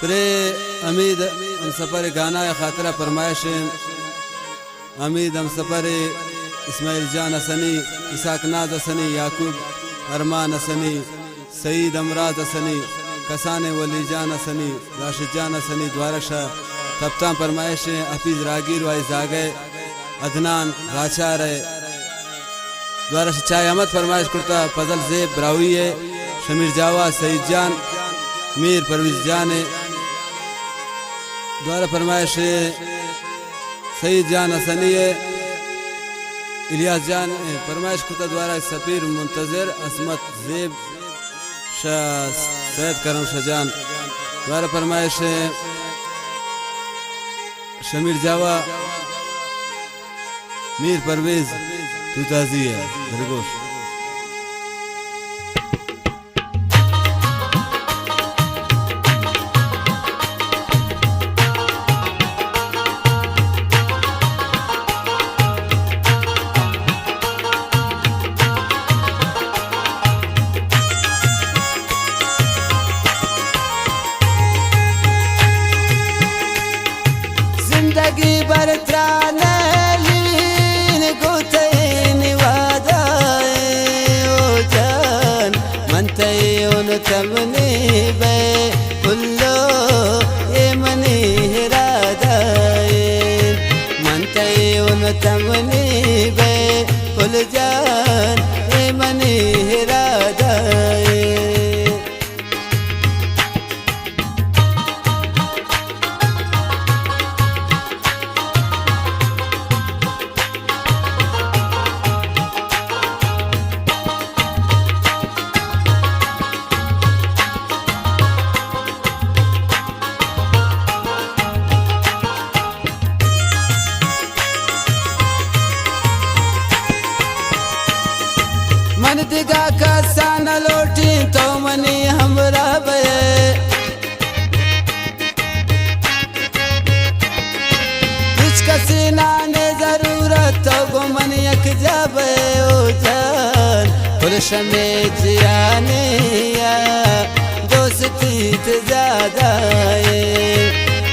pray अमीद हम सफ़र गाना खातरा फरमाइश अमीद हम सफ़र इस्माइल जान हसनी इसाक नाज हसनी याकूब अरमान हसनी सईद अमराज हसनी कसान वली जान हसनी राशिद जान हसनी द्वारशा तप्ता फरमाइश हफीज़ रागीर वाई जागे अदनान राचार द्वारशा चाय अहमद फरमाइश करता फजल जेब ब्रावी है शमीर जावा सईद जान मीर परवीज जान द्वारा फरमाइश सईद जान हसनी इलियास जान फरमाइश कुता द्वारा सफीर मुंतजर असमत जेब शाह सैयद करम शाहजान द्वारा फरमाइश शमीर जावा मीर परवेज तुताजी है घरगोश जिंदगी भर त्रानलीन गोतैन वादाए ओ जान मनते उन तमने बे कुल्लो ये मनी हिरादाए मनते उन तमने बे कुल जान ये मनी हिरादाए मन दिगा का साना लोटी तो मनी हमरा बे तुझका सीना ने जरूरत तो गो मन यक जाबे ओ जान पुरुष में जियाने या दोस्ती ते ज्यादा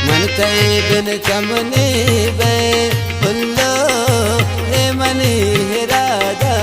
मन तय बिन कमने बे फुल्लो ने मनी हिरादा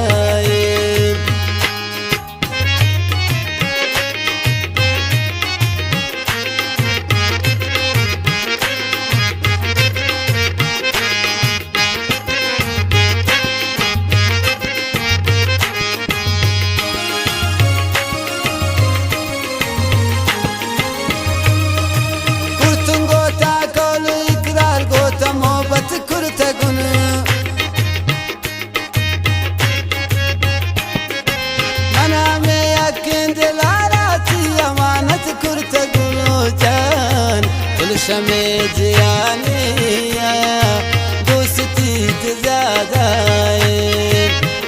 शमे जियाने दोस्ती ज्यादा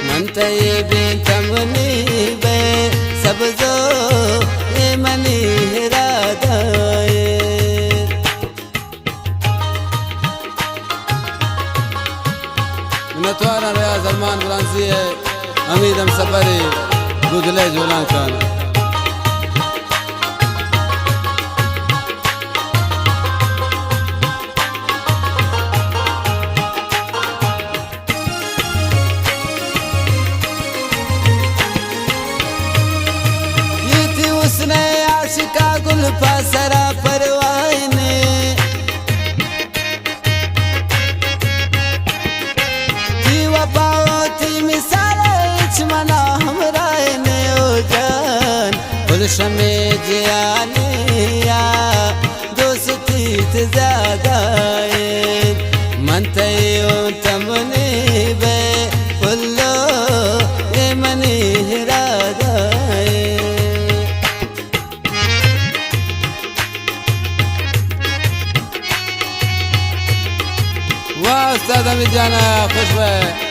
मनते बे तमनी बे सब जो ये मनी हिरादा नतवारा रियाज अरमान बुलांसी है अमीद हम सफरी गुजले जोला खान उसने आशिका गुल पासरा परवाने जीवा पाओ थी मिसाल मना हमरा ने ओ जान पुरुष में जियाने या दोस्ती ते ज्यादा मनते ओ तमने बे फुल्लो ये मनी हिरादा वाह उस्ताद अमीद जाना खुश हुए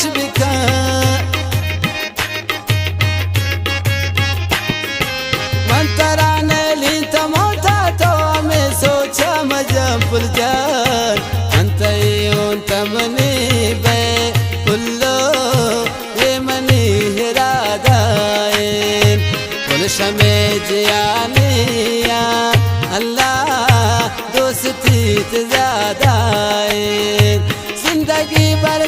खामोश बिखा मंतराने ली तमोता तो हमें सोचा मजम पुल जान अंतयों तमने बे पुल्लो ये मनी हिरादाएं पुल शमे जियानिया अल्लाह दोस्ती ज्यादा जिंदगी भर